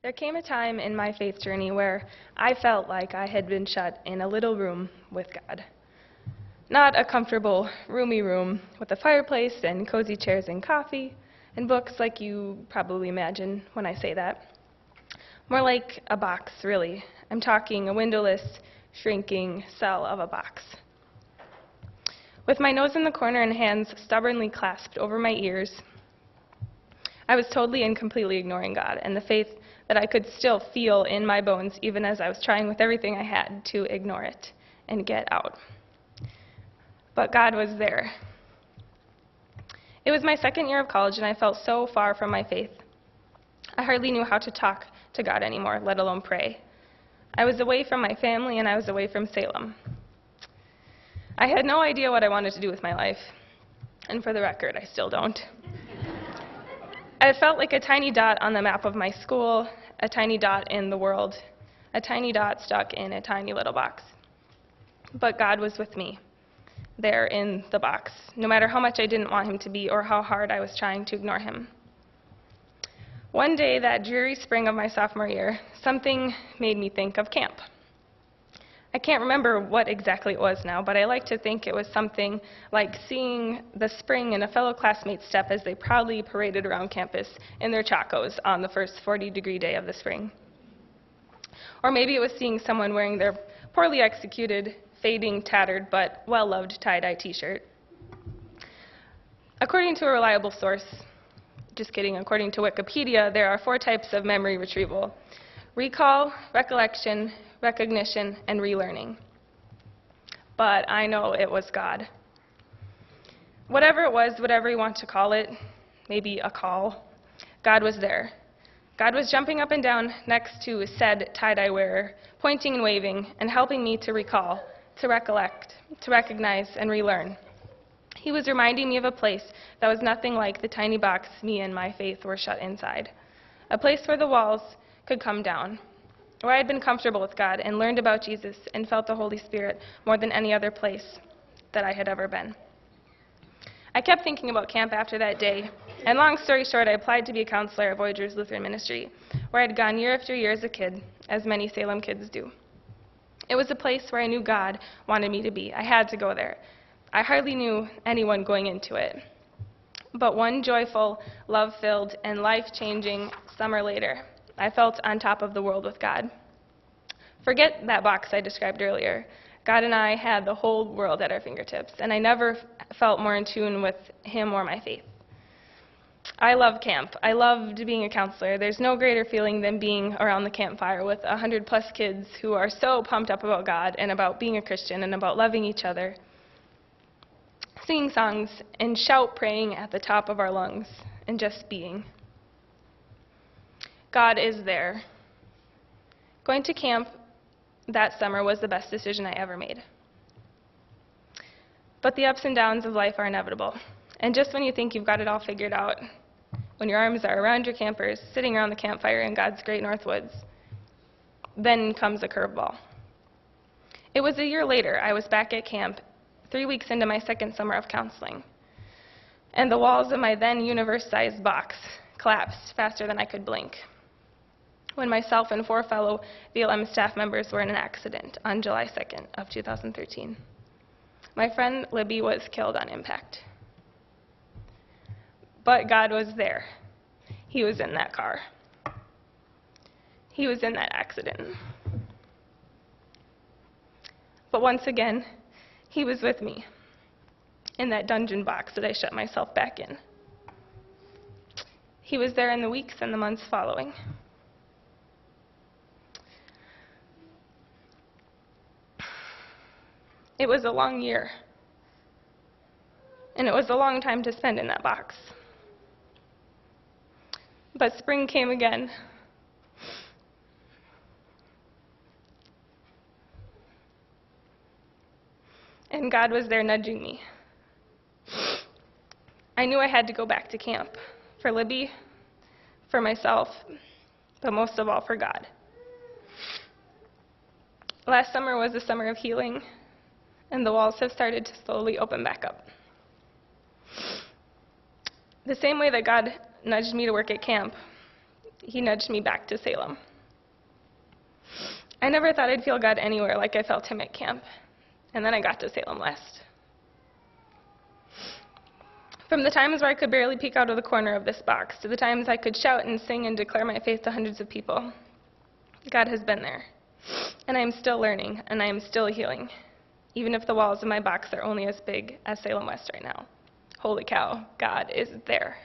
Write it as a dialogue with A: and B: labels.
A: There came a time in my faith journey where I felt like I had been shut in a little room with God. Not a comfortable, roomy room with a fireplace and cozy chairs and coffee and books like you probably imagine when I say that. More like a box, really. I'm talking a windowless, shrinking cell of a box. With my nose in the corner and hands stubbornly clasped over my ears, I was totally and completely ignoring God and the faith that I could still feel in my bones, even as I was trying with everything I had to ignore it and get out. But God was there. It was my second year of college, and I felt so far from my faith. I hardly knew how to talk to God anymore, let alone pray. I was away from my family, and I was away from Salem. I had no idea what I wanted to do with my life. And for the record, I still don't. I felt like a tiny dot on the map of my school, a tiny dot in the world, a tiny dot stuck in a tiny little box. But God was with me, there in the box, no matter how much I didn't want him to be or how hard I was trying to ignore him. One day, that dreary spring of my sophomore year, something made me think of camp. I can't remember what exactly it was now, but I like to think it was something like seeing the spring in a fellow classmate's step as they proudly paraded around campus in their chacos on the first 40-degree day of the spring. Or maybe it was seeing someone wearing their poorly executed, fading, tattered, but well-loved tie-dye t-shirt. According to a reliable source, according to Wikipedia, there are 4 types of memory retrieval: recall, recollection, recognition, and relearning. But I know it was God. Whatever it was, whatever you want to call it, maybe a call, God was there. God was jumping up and down next to said tie-dye wearer, pointing and waving, and helping me to recall, to recollect, to recognize, and relearn. He was reminding me of a place that was nothing like the tiny box me and my faith were shut inside. A place where the walls could come down, where I had been comfortable with God and learned about Jesus and felt the Holy Spirit more than any other place that I had ever been. I kept thinking about camp after that day, and long story short, I applied to be a counselor at Voyagers Lutheran Ministry, where I had gone year after year as a kid, as many Salem kids do. It was a place where I knew God wanted me to be. I had to go there. I hardly knew anyone going into it. But one joyful, love-filled, and life-changing summer later, I felt on top of the world with God. Forget that box I described earlier. God and I had the whole world at our fingertips, and I never felt more in tune with him or my faith. I love camp. I loved being a counselor. There's no greater feeling than being around the campfire with 100+ kids who are so pumped up about God and about being a Christian and about loving each other, singing songs and shout praying at the top of our lungs, and just being. God is there. Going to camp that summer was the best decision I ever made. But the ups and downs of life are inevitable. And just when you think you've got it all figured out, when your arms are around your campers, sitting around the campfire in God's great north woods, then comes a curveball. It was a year later. I was back at camp, 3 weeks into my second summer of counseling. And the walls of my then universe-sized box collapsed faster than I could blink, when myself and 4 fellow VLM staff members were in an accident on July 2nd of 2013. My friend Libby was killed on impact. But God was there. He was in that car. He was in that accident. But once again, he was with me in that dungeon box that I shut myself back in. He was there in the weeks and the months following. It was a long year, and it was a long time to spend in that box. But spring came again. And God was there nudging me. I knew I had to go back to camp, for Libby, for myself, but most of all for God. Last summer was a summer of healing, and the walls have started to slowly open back up. The same way that God nudged me to work at camp, He nudged me back to Salem. I never thought I'd feel God anywhere like I felt him at camp. And then I got to Salem West. From the times where I could barely peek out of the corner of this box to the times I could shout and sing and declare my faith to hundreds of people, God has been there. And I am still learning, and I am still healing, even if the walls of my box are only as big as Salem West right now. Holy cow, God is there.